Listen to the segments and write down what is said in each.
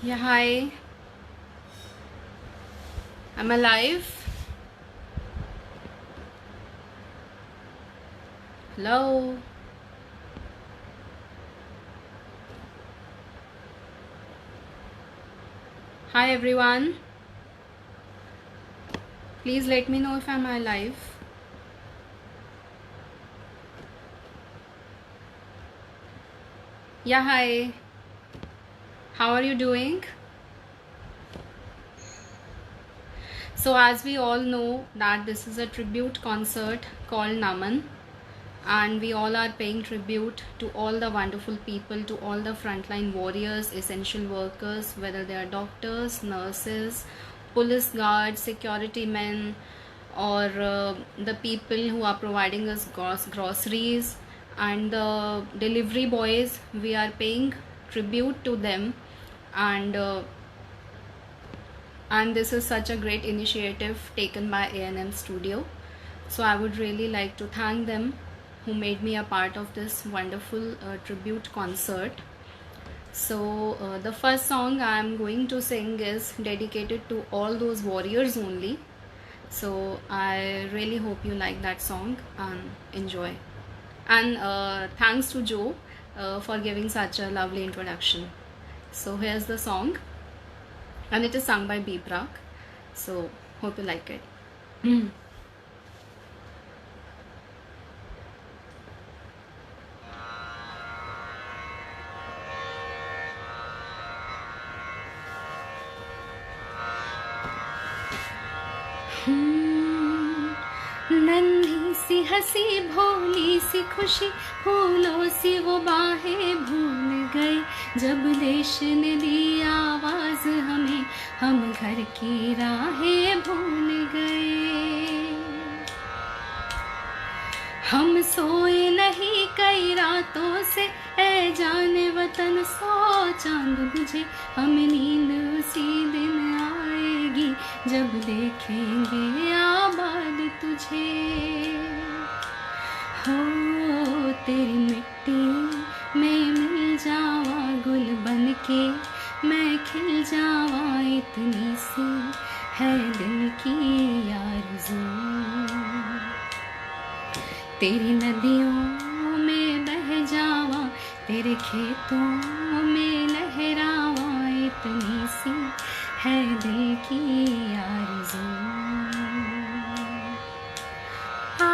Yeah, hi. I'm alive. Hello. Hi, everyone. Please let me know if I'm alive. Yeah, hi. How are you doing? So, as we all know, that this is a tribute concert called Naman, and we all are paying tribute to all the wonderful people, to all the frontline warriors, essential workers, whether they are doctors, nurses, police guards, security men, or the people who are providing us groceries, and the delivery boys. We are paying tribute to them, and this is such a great initiative taken by A&M Studio. So I would really like to thank them who made me a part of this wonderful tribute concert. So the first song I am going to sing is dedicated to all those warriors only. So I really hope you like that song and enjoy. And thanks to Joe for giving such a lovely introduction. So here's the song, and it is sung by B Prak. So hope you like it. नन्ही सी हंसी भोली सी खुशी फूलों सी वो बाहें भूल गए जब देश ने दी आवाज हमें हम घर की राहें भूल गए हम सोए नहीं कई रातों से ऐ जाने वतन सौ चांद बुझे हम नींद उसी दिन आएगी जब देखेंगे आबाद तुझे हो तेरी मिट्टी में मिल जावा गुल बन के मैं खिल जावा इतनी सी है दिल की आरज़ू तेरी नदियों में बह जावा तेरे खेतों में लहरावा इतनी सी है दिल की आरज़ू आ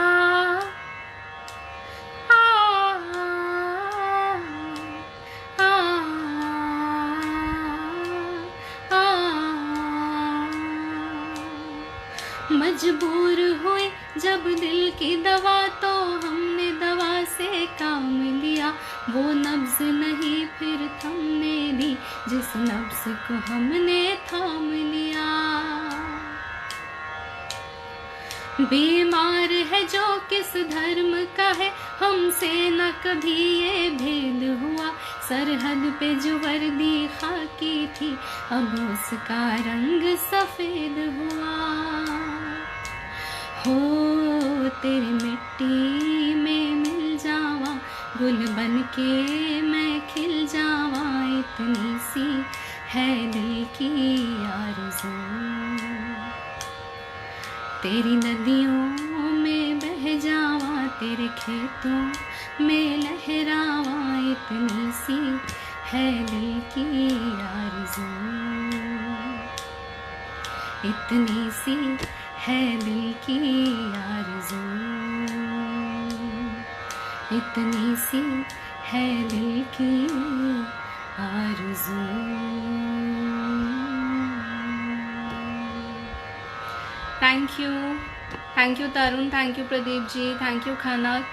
मजबूर हुए जब दिल की दवा तो हमने दवा से काम लिया वो नब्ज नहीं फिर थमने दी जिस नब्ज को हमने थाम लिया बीमार है जो किस धर्म का है हमसे न कभी ये भेद हुआ सरहद पे जो वर्दी खाकी थी अब उसका रंग सफेद हुआ हो तेरी मिट्टी में मिल जावा गुल बन के मैं खिल जावा इतनी सी है दिल की आरज़ू तेरी नदियों में बह जावा तेरे खेतों में लहरावा इतनी सी है दिल की आरज़ू इतनी सी है दिल की आरज़ू इतनी सी है दिल की आरज़ू Thank you Tarun, thank you Pradeep ji, thank you Khanak.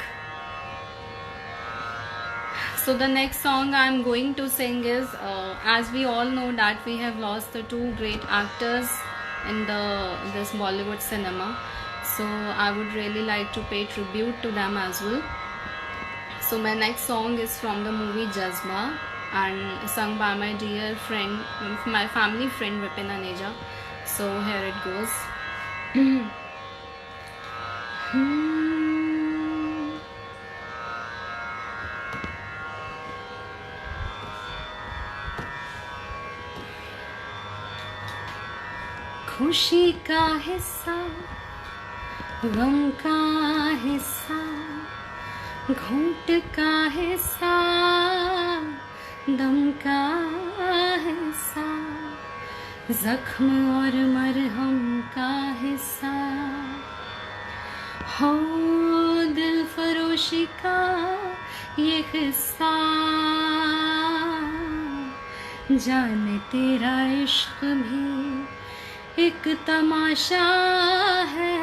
So the next song I'm going to sing is as we all know that we have lost the two great actors in this Bollywood cinema, so I would really like to pay tribute to them as well. So my next song is from the movie Jazba and sung by my dear friend, my family friend Vipin Aneja. So here it goes. खुशी का हिस्सा, गम का हिस्सा, घूंट का हिस्सा, दम का हिस्सा, जख्म और मरहम का हिस्सा, हो दिल फरोशी का ये किस्सा, जाने तेरा इश्क भी एक तमाशा है,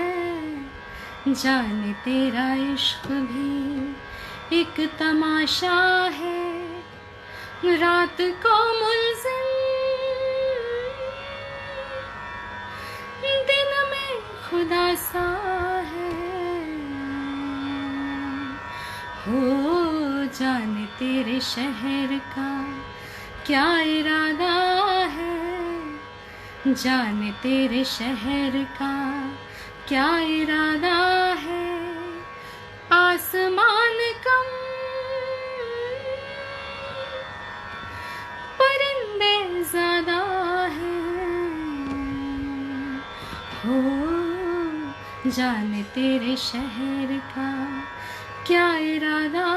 जाने तेरा इश्क भी एक तमाशा है, रात को मुल्ज़िम दिन में खुदा सा है, हो जाने तेरे शहर का क्या इरादा है, जाने तेरे शहर का क्या इरादा है, आसमान कम परिंदे ज़्यादा हैं, हो जाने तेरे शहर का क्या इरादा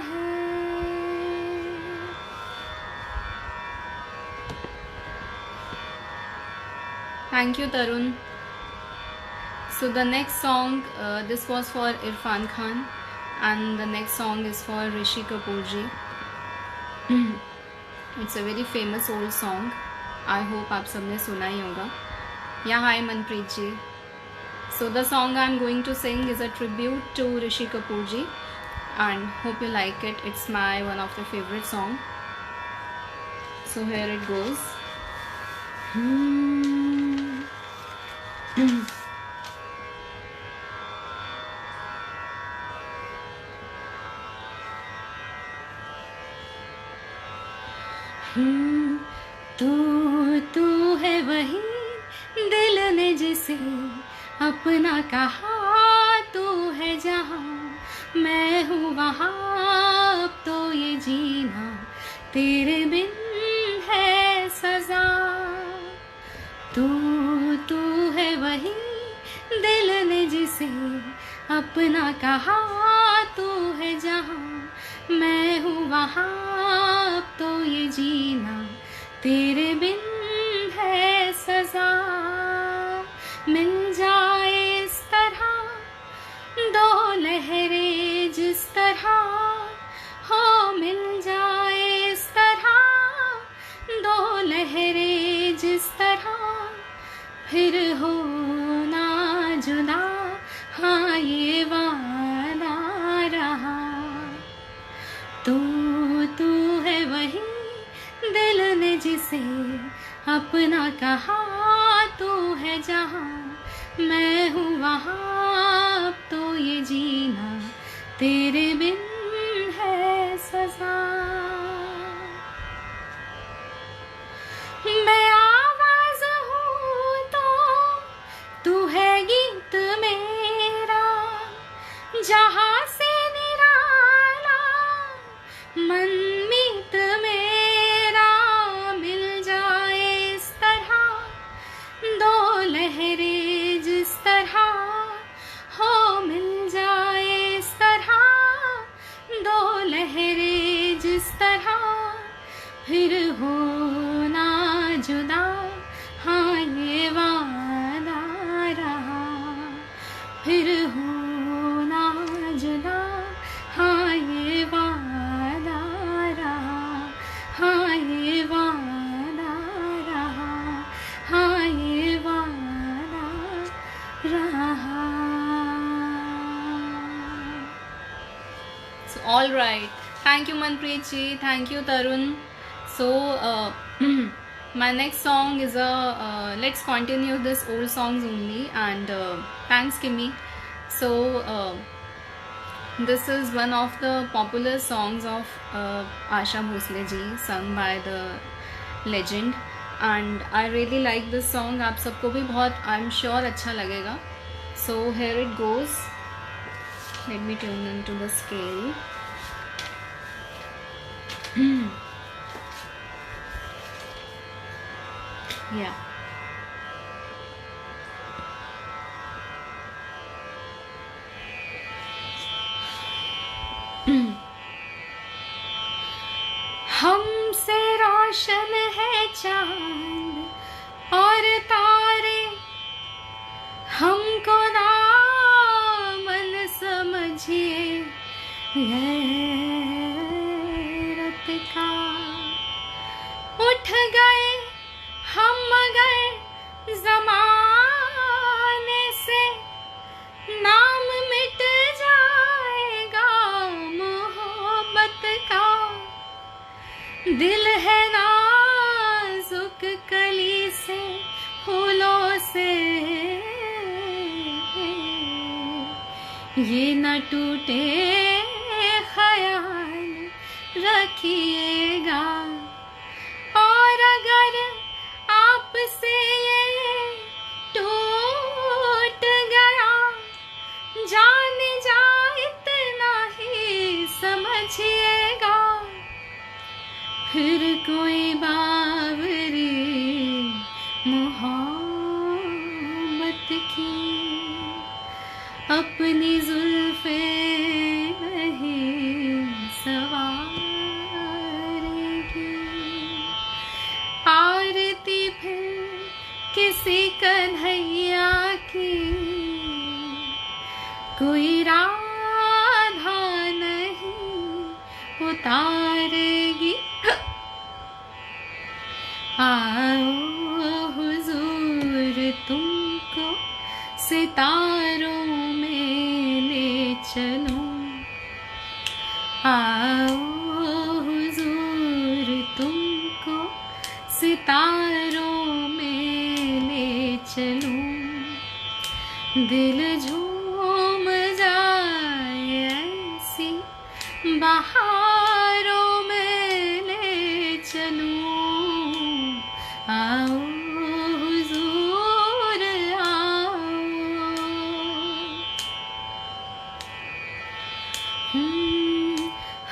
है। Thank you, Tarun. So the next song, this was for Irfan Khan, and the next song is for Rishi Kapoor ji. It's a very famous old song. I hope आप सबने सुना ही होगा. Yeah, hi Manpreet ji. So the song I'm going to sing is a tribute to Rishi Kapoor ji, and hope you like it. It's my one of the favorite song. So here it goes. तू है वही दिल ने जिसे अपना कहा, तू है जहाँ मैं हूँ वहाँ, अब तो ये जीना तेरे बिन है सजा। तू है वही दिल ने जिसे अपना कहा, तू है जहाँ मैं हूँ वहाँ, अब तो ये जीना तेरे बिन है सजा। मिल जाए इस तरह दो लहरें जिस तरह, हो मिल जाए इस तरह दो लहरें जिस तरह, फिर हो ना जुदा, हाँ ये वादा रहा। तू है वही दिल ने जिसे अपना कहा, तू है जहाँ मैं हूँ वहाँ, अब तो ये जीना तेरे बिन है सजा। मैं आवाज़ हूँ तो तू है गीत मेरा, जहाँ से निराला मनमीत मेरा। मिल जाए इस तरह दो लहरें जिस तरह, हो मिल जाए इस तरह दो लहरें जिस तरह, फिर हो ना जुदा, हाँ ये वादा रहा। फिर हो ना जुदा, हाँ ये वादा रहा, हाँ ये वादा रहा, हाँ ये वादा रहा। So all right, thank you Manpreet ji, thank you Tarun. So my next song is let's continue this old songs only, and thanks Kimmy. So this is one of the popular songs of Asha Bhosle ji, sung by the legend, and I really like this song. आप सबको भी बहुत I'm sure अच्छा लगेगा. So here it goes. Let me tune into the scale. Yeah. रोशन है चांद और तारे, हमको दामन समझिए गैरत का। उठ गए हम मगर ज़माने से, नाम मिट जाएगा मोहब्बत का। दिल है नाजुक कली से, फूलों से, ये न टूटे ख्याल रखिएगा। और अगर आपसे ये टूट गया, जाने जा इतना ही समझिएगा। फिर कोई बावरी मोहब्बत की अपनी जुल्फे नहीं सवारेगी। आरती फिर किसी कन्हैया की, कोई राधा नहीं उतारेगी। आओ हुजूर तुमको सितारों में ले चलूं। आओ हुजूर तुमको सितारों में ले चलूं। दिल झूम जाए ऐसी बहारों में ले चलूं। आओ हुजूर आओ।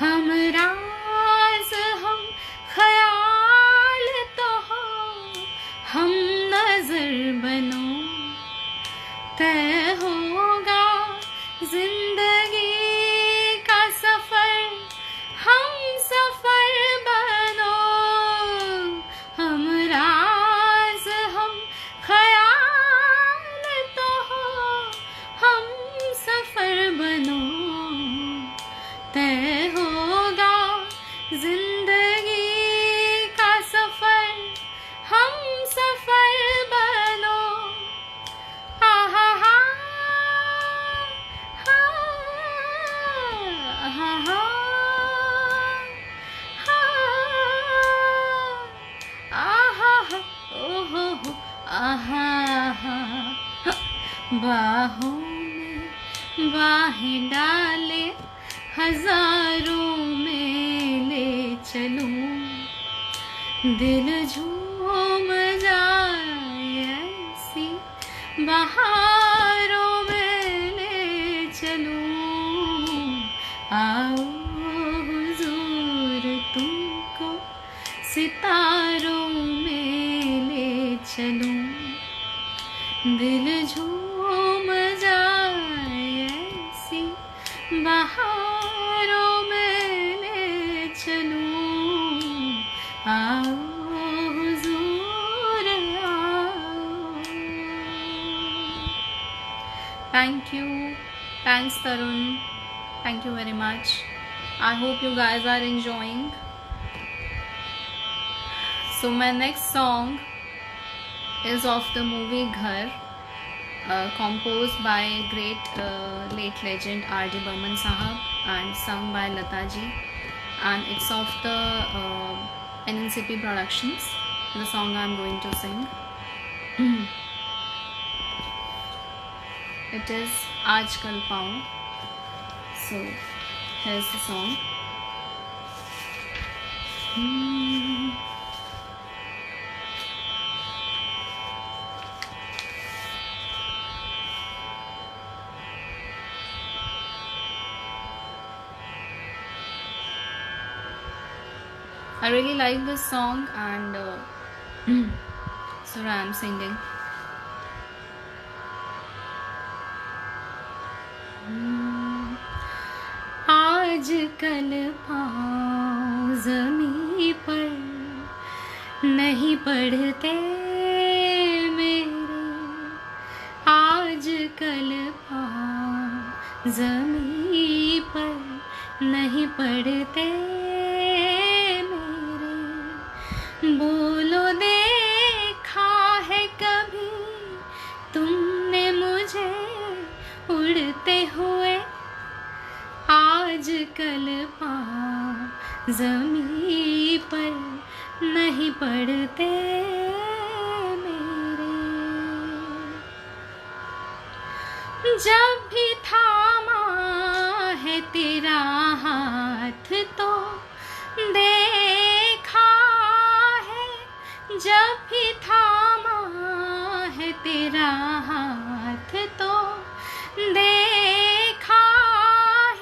हम राज हम ख्याल तो हो, हम नजर बनो, तय होगा जिंदगी का सफर, हम सफर बनो। हम राज हम ख्याल तो हो, हम सफर बनो, तय होगा जिंदगी का सफर, हम सफर बनो। आहा हा हा हा हा आहा ओहो आहा हा। बाहों में बाहें डाले हजारों में ले चलूं। दिल झूम जाए ऐसी बहारों में ले चलूं। आओ हुजूर तुमको सितारों में ले चलूं। दिल झूम जाए ऐसी बहारों में ले चलूं। आओ हुजूर आओ। Thank you. Thanks Tarun. Thank you very much. I hope you guys are enjoying. So my next song is of the movie Ghar, composed by great late legend R.D. Burman Sahab and sung by Lata ji, and it's of the NNCP Productions. The song I'm going to sing. It is Aaj Kal Paun. So here's the song. I really like this song, and so I'm singing. आज कल पाँव ज़मीं पर नहीं पढ़ते मेरे आज कल पाँव ज़मीं पर, नहीं पढ़ते मेरे। बोलो देखा है कभी तुमने मुझे उड़ते हुए, आज कल पाँव ज़मीं पर, नहीं पढ़ते मेरे। जब भी थामा है तेरा हाथ तो देखा है, जब भी थामा है तेरा हाथ तो देखा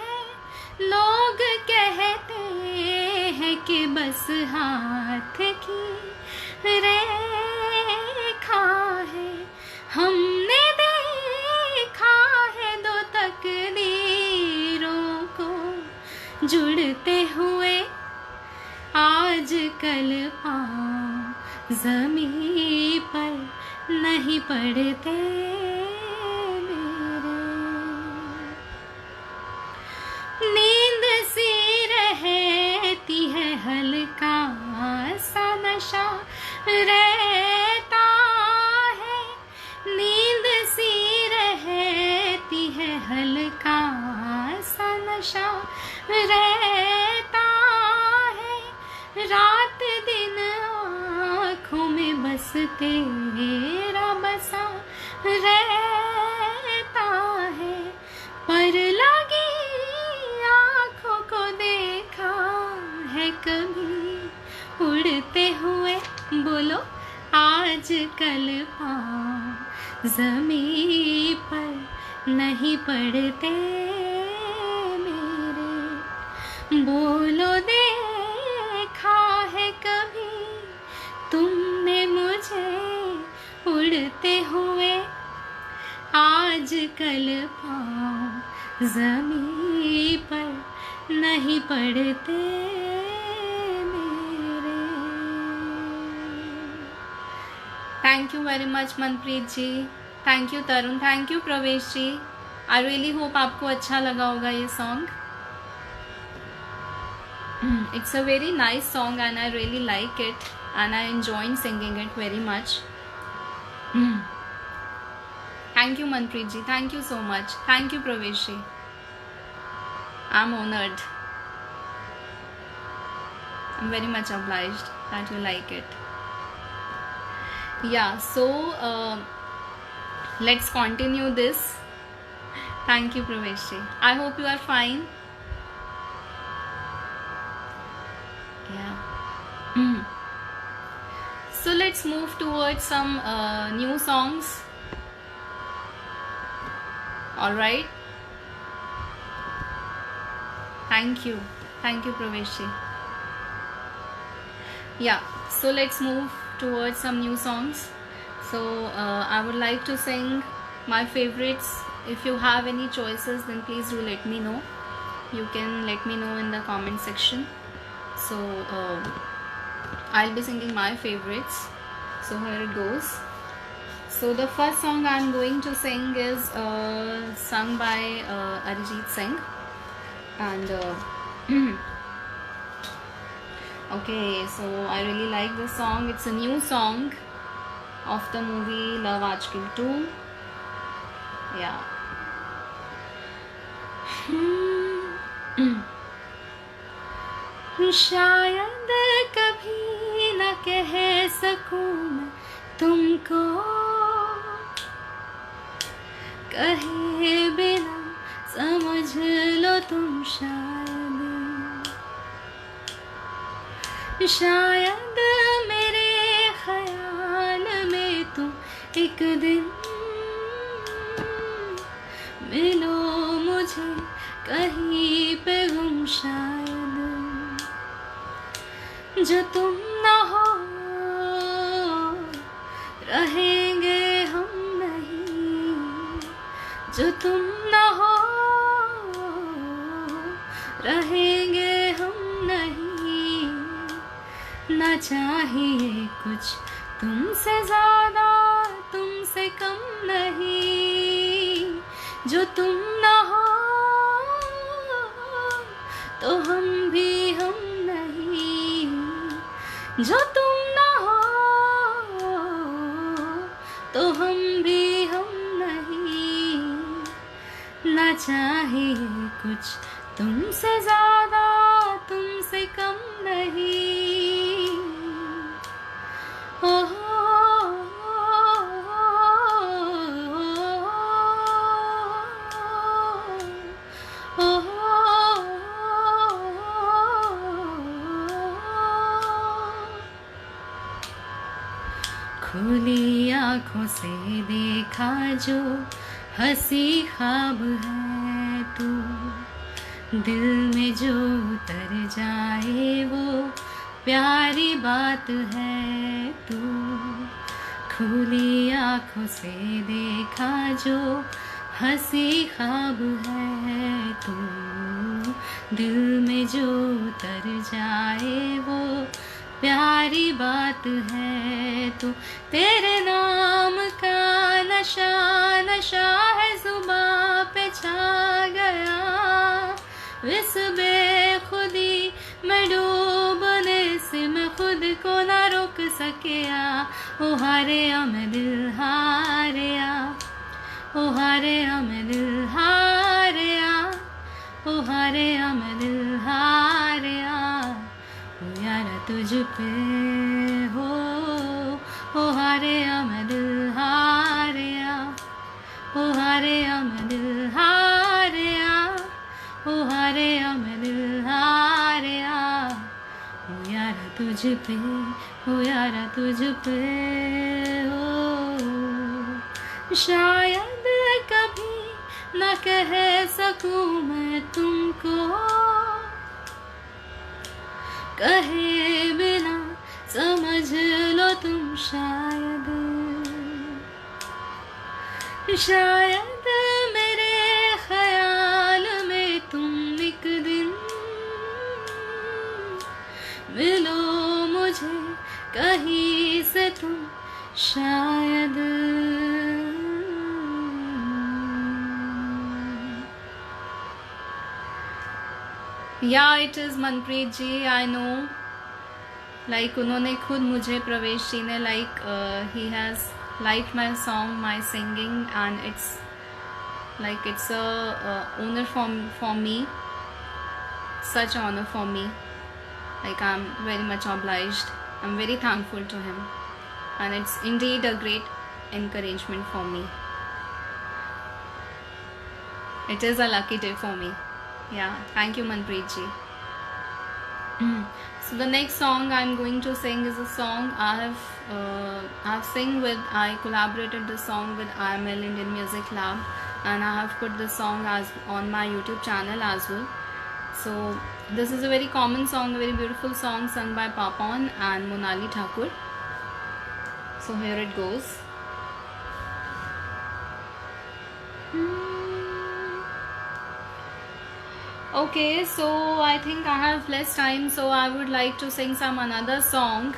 है। लोग कहते हैं कि बस हाथ की रेखा है, हमने देखा है दो तकदीरों को जुड़ते हुए, आज कल पाँव ज़मीं पर, नहीं पढ़ते मेरे। नींद सी रहती है, हल्का सा नशा रहता है, नींद सी रहती है, हल्का सा नशा रहता है। रात दिन आँखों में बस तेरा बसा रहता है, पर लगी आँखों को देखा है कभी उड़ते हुए। बोलो आज कल पाँव ज़मीं पर, नहीं पढ़ते मेरे। बोलो देखा है कभी तुमने मुझे उड़ते हुए, आज कल पाँव ज़मीं पर, नहीं पढ़ते मेरे। Thank you very much Manpreet ji, thank you Tarun, thank you Pravesh ji. I really hope आपको अच्छा लगा होगा ये song. It's a very nice song and I really like it and I enjoyed singing it very much. Thank you Manpreet ji, thank you so much. Thank you Pravesh ji. I'm honored. I'm very much obliged that you like it. Yeah, so let's continue this. Thank you Pravesh ji. I hope you are fine. Yeah. So let's move towards some new songs. All right. Thank you Pravesh ji. Yeah, so let's move towards some new songs. So I would like to sing my favorites. If you have any choices, then please do let me know. You can let me know in the comment section. So I'll be singing my favorites. So here it goes. So the first song I'm going to sing is sung by Arijit Singh, and okay, so I really like this song. It's a new song of the movie Love Aajkal 2. Yeah. शायद कभी न कह सकूं मैं तुमको, कहे बिना समझ लो तुम शायद मेरे ख्याल में तुम एक दिन मिलो मुझे कहीं पे गुम, शायद जो तुम ना हो रहेंगे हम नहीं, जो तुम ना हो रहेंगे हम नहीं, ना चाहिए कुछ तुमसे ज़्यादा तुमसे कम नहीं, जो तुम ना हो तो हम भी हम नहीं, जो तुम ना हो तो हम भी हम नहीं, ना चाहिए कुछ तुमसे ज़्यादा तुमसे कम नहीं। ओ खुली आँखों से देखा जो हंसी ख्वाब है तू, दिल में जो उतर जाए वो प्यारी बात है तू। खुली आँखों से देखा जो हंसी ख्वाब है तू, दिल में जो उतर जाए वो प्यारी बात है तू। तेरे नाम का नशा नशा है जुबां पे छा गया, इस बेखुदी में डूबने से मैं खुद को ना रोक सकिया। ओ हारेया मैं दिल हारेया, ओ हारेया मैं दिल हारेया, ओ हारेया मैं दिल हारेया। ओ यारा तुझ पे हो, ओ हारेया मैं दिल हारेया, ओ हारेया मैं दिल हारेया, ओ हारेया मैं दिल हारेया। ओ यारा तुझ पे, ओ यारा तुझ पे हो। शायद कभी ना कह सकूं मैं तुमको, कहे बिना समझ लो तुम शायद, शायद मेरे ख्याल में तुम एक दिन मिलो मुझे कहीं से तुम शायद। या it is Manpreet ji, I know, like उन्होंने खुद मुझे, प्रवेश जी ने, like he has like my song, my singing, and it's like it's a honor for me, such honor for me, like I'm very much obliged, I'm very thankful to him, and it's indeed a great encouragement for me. It is a lucky day for me. Yeah, thank you Manpreet ji. So the next song I'm going to sing is a song I've collaborated this song with IML Indian Music Lab, and I have put this song as on my YouTube channel as well. So this is a very common song, a very beautiful song sung by Papan and Monali Thakur. So here it goes. Okay, so I think I have less time, so I would like to sing some another song.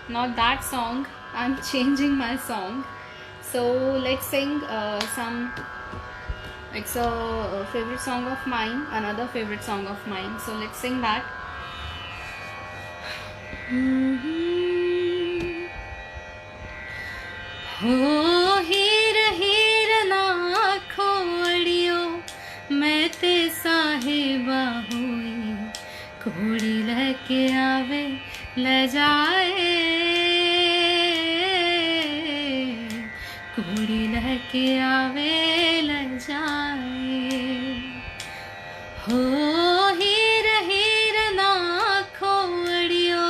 Not that song, I'm changing my song. So let's sing some, it's a favorite song of mine, another favorite song of mine. So let's sing that. हो हीर हीर ना खोड़ियो मैं ते साहिबा हुई, घोड़ी लेके आवे ले जाए, घोड़ी लेके आवे ले जाए। हो हीर हीर ना खोड़ियो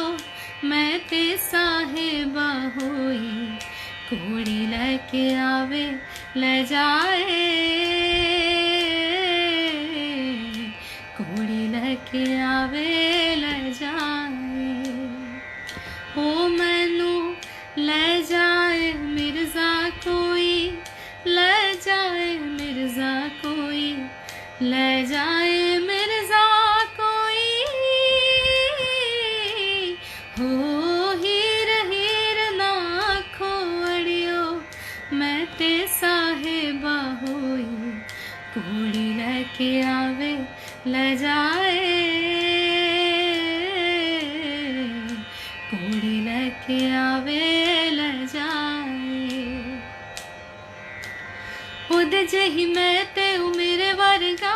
मैं ते साहिबा हुई, घोड़ी लेके आवे ले जाए, घोड़ी लेके आवे ले जाए। ओ मैनू ले जाए मिर्जा कोई, ले जाए मिर्जा कोई, ले जाए मिर्जा कोई, हो आवे ले जाए। ਉਹਦੇ ਜਿਹੀ ਮੈਂ ਤੇ ਉਹ ਮੇਰੇ ਵਰਗਾ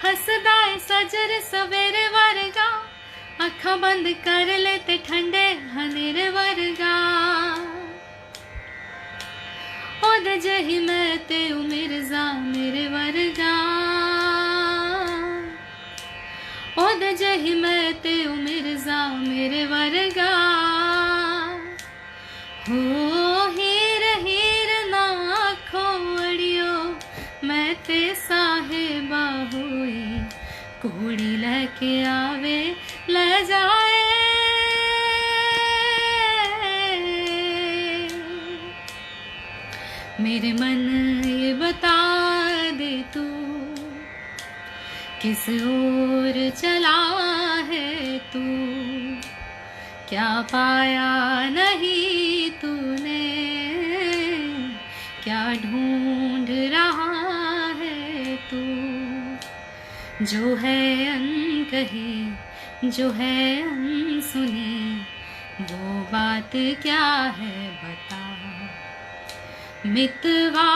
ਹੱਸਦਾ ਏ ਸਜਰ ਸਵੇਰੇ ਵਰਗਾ ਅੱਖਾਂ ਬੰਦ ਕਰ ਲੈ ਤੇ ਠੰਡੇ ਹਨੇਰੇ ਵਰਗਾ। ਉਹਦੇ ਜਿਹੀ ਮੈਂ ਤੇ ਉਹ ਮਿਰਜ਼ਾ ਮੇਰੇ ਵਰਗਾ ਉਹਦੇ ਜਿਹੀ ਮੈਂ ਤੇ ਉਹ ਮਿਰਜ਼ਾ ਮੇਰੇ ਵਰਗਾ। ਹੋ ਹੀਰ ਹੀਰ ਨਾ ਆਖੋ ਅੜਿਓ मैं ते साहिबा हुई घोड़ी लेके आवे ले जाए। मेरे मन ये बता दे तू किस ओर चला है तू क्या पाया नहीं तूने क्या ढूंढ रहा तू जो है अनकही जो है अनसुनी वो बात क्या है बता। मितवा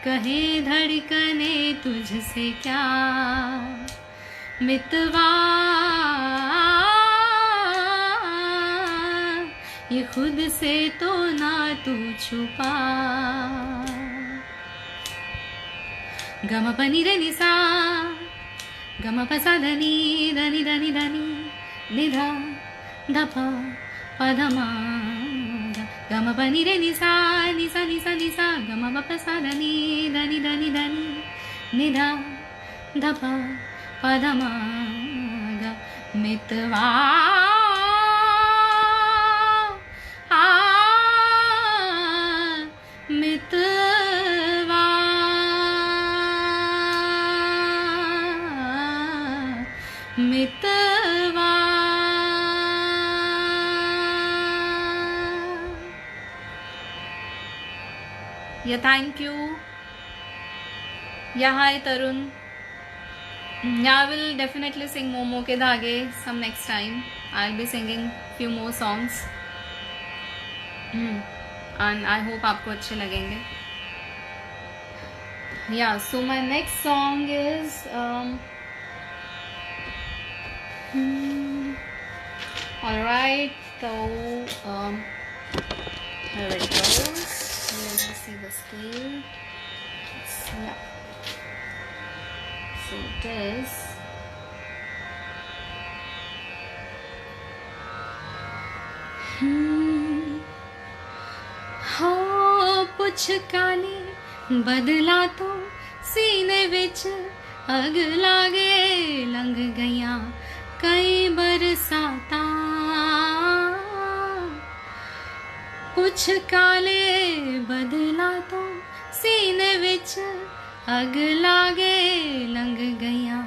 कहे धड़कने तुझसे क्या मितवा ये खुद से तो ना तू छुपा। गम पनी रे निसा गम पसा धनी धनी धनी धनी निधा धपा पधमा गम पनी रे निसा निसा निसा निसा गम पसा धनी धनी धनी धनी निधा धपा पधमा मितवा मितवा मितवा। Yeah, thank you. Yeah, hi Tarun. Yeah, I will definitely sing Momo ke Dhage some next time. I'll be singing few more songs. And I hope आपको अच्छे लगेंगे। Yeah, so my next song is alright, so here it goes. Let me see the scale. Yeah, so it is हो पुछ काली बदला तो सीने विच अग लागे लंघ गईयां कई बरसाता। पुछ काले बदला तो सीने विच अग लागे लंघ गईयां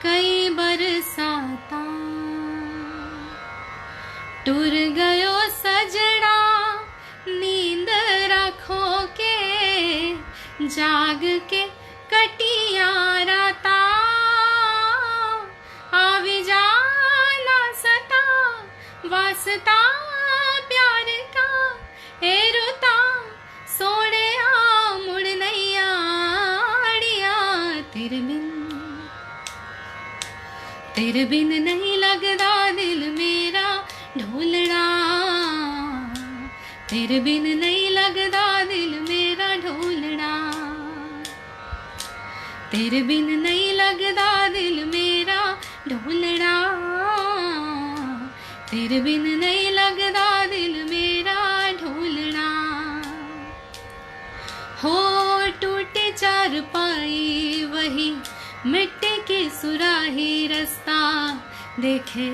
कई बरसाता। टुर गयो सजड़ा नींद राखो के जाग के कटियां राता। आवी जाना सता वास्ता प्यार का ए रुता सोने मुड़ नहीं आड़िया। तेरे बिन नहीं लगदा दिल मेरा ढोलना। तेरे बिन नहीं लगदा दिल मेरा ढोलना। तेरे बिन नहीं लगदा दिल मेरा ढोलना। तेरे बिन नहीं लगदा दिल मेरा ढोलना। हो टूटे चार पाई वही मिट्टी की सुराही रास्ता देखे।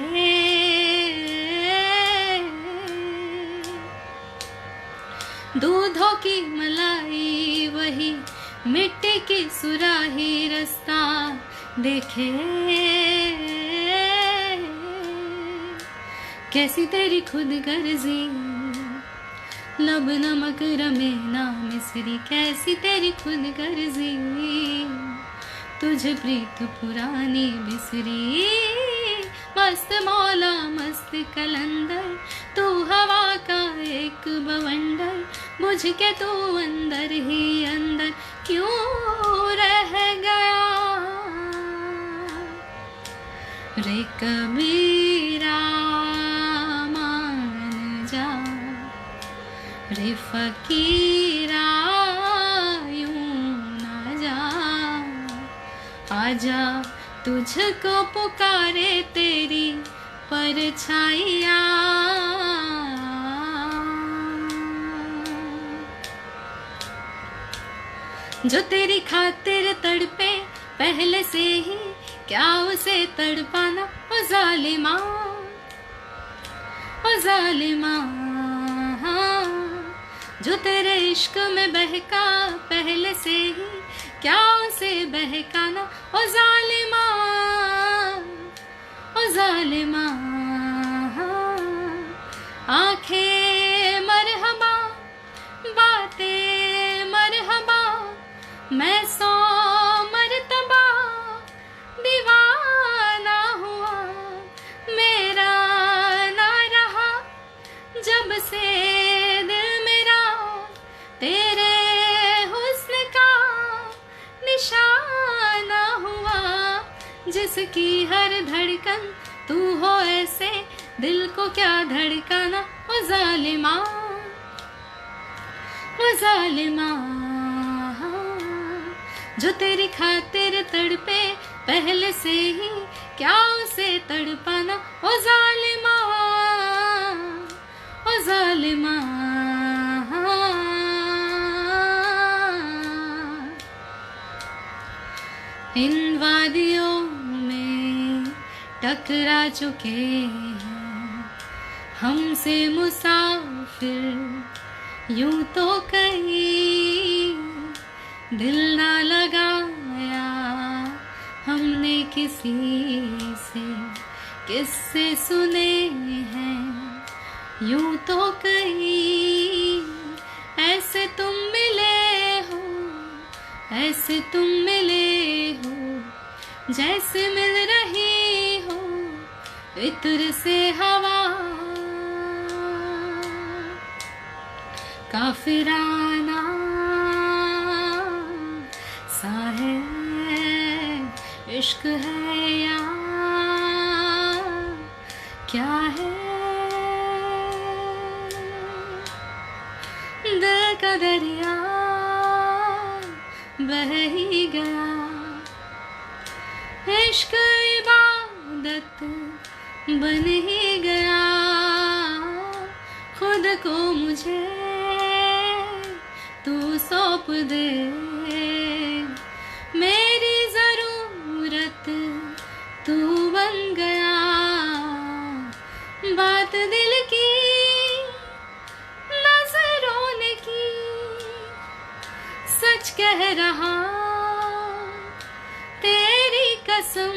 दूधों की मलाई वही मिट्टी की सुराही रास्ता देखे। कैसी तेरी खुद गर्जी लब नमक रमे ना मिसरी। कैसी तेरी खुद गर्जी तुझे प्रीत पुरानी बिसरी। मस्त मौला मस्त कलंदर, तू हवा का एक बवंडर, बुझ के तू अंदर ही अंदर क्यों रह गया रे कबीरा, मान जा रे फकीरा, यूं ना जा, आजा तुझको पुकारे तेरी परछाइया। जो तेरी खातिर तड़पे पहले से ही, क्या उसे तड़पाना ओ जालिमा, ओ जालिमा। जो तेरे इश्क में बहका पहले से ही, क्या उसे बहकाना ओ जालिमा, ओ जालिमा। आंखें मरहबा बातें मरहबा, मैं 100 मरतबा दीवाना हुआ, मेरा ना रहा जब से दिल मेरा तेरे हुस्न का निशाना हुआ। जिसकी हर धड़कन तू हो ऐसे, दिल को क्या धड़काना ओ जालिमा, ओ जालिमा। जो तेरी खातिर तड़पे पहले से ही, क्या उसे तड़पाना ओ जालिमा, ओ जालिमा। इन वादियों में टकरा चुके हैं हमसे मुसाफिर, यूं तो कहीं दिल ना लगाया हमने किसी से, किससे सुने हैं यूं तो कहीं। ऐसे तुम मिले हो, ऐसे तुम मिले हो, जैसे मिल रही हो इत्र से हवा। काफिराना सा है इश्क है या क्या है, दिल का दरिया बह ही गया। इश्क इबादत बन ही गया, खुद को मुझे तू सौंप दे, मेरी जरूरत तू बन गया। बात दिल की नजरों ने की, सच कह रहा तेरी कसम,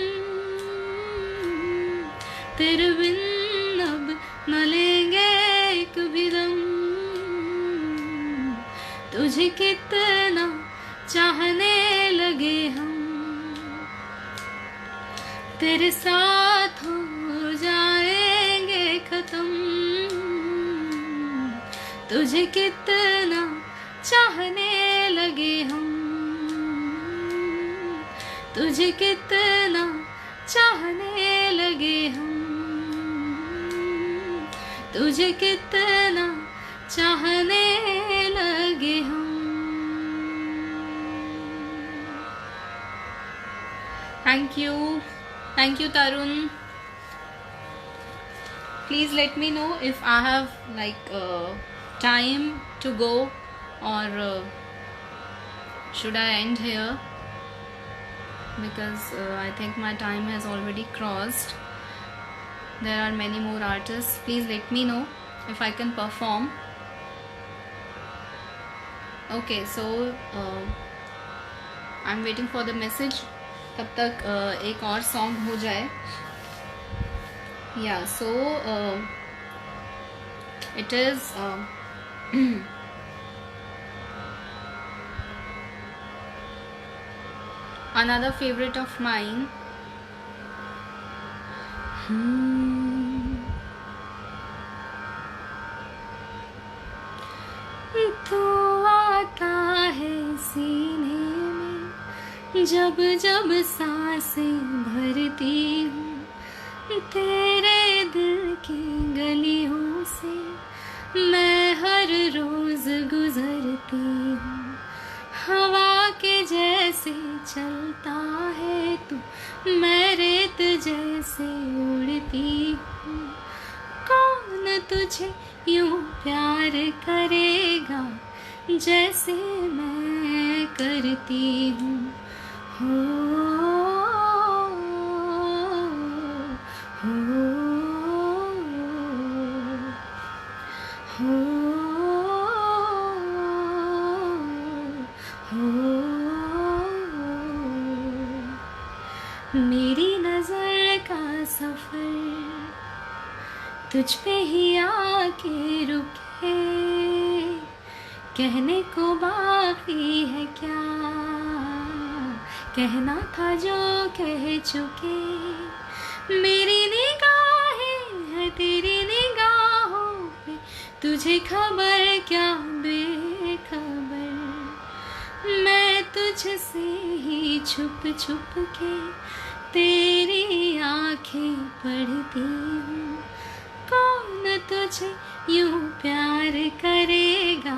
तेरे बिन अब न लेंगे एक भी दम। तुझे कितना चाहने लगे हम, तेरे साथ हो जाएंगे खत्म। तुझे कितना चाहने लगे हम, तुझे कितना चाहने लगे हम, तुझे कितना चाहने लगे हम। Thank you Tarun. Please let me know if I have time to go, or should I end here, because I think my time has already crossed. There are many more artists. Please let me know if I can perform. Okay, so I'm waiting for the message. तब तक एक और song हो जाए। या so it is another favorite of mine. जब जब सांसें भरती हूँ तेरे दिल की गलियों से, मैं हर रोज गुजरती हूँ हवा के जैसे चलता है तू, मैं रेत जैसे उड़ती हूँ। कौन तुझे यूं प्यार करेगा जैसे मैं करती हूँ। हो हो हो मेरी नजर का सफर तुझ पे ही आके रुके, कहने को बाकी है क्या, कहना था जो कह चुके। मेरी निगाहें है तेरी निगाहों पे, तुझे खबर क्या बेखबर, मैं तुझसे ही छुप छुप के तेरी आंखें पढ़ती हूँ। कौन तुझे यूं प्यार करेगा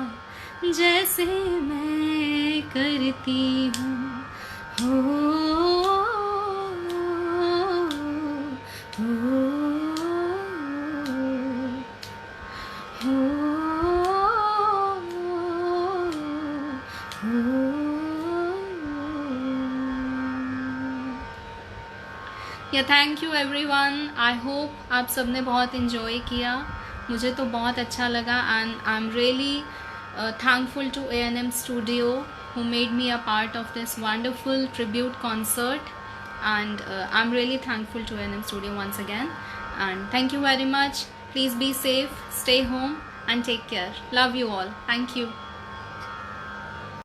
जैसे मैं करती हूँ। हो हो हो या thank you everyone. I hope आप सब ने बहुत इन्जॉय किया, मुझे तो बहुत अच्छा लगा and I am really thankful to A&M Studio who made me a part of this wonderful tribute concert, and I'm really thankful to A&M Studio once again, and thank you very much. Please be safe, stay home and take care. Love you all. Thank you.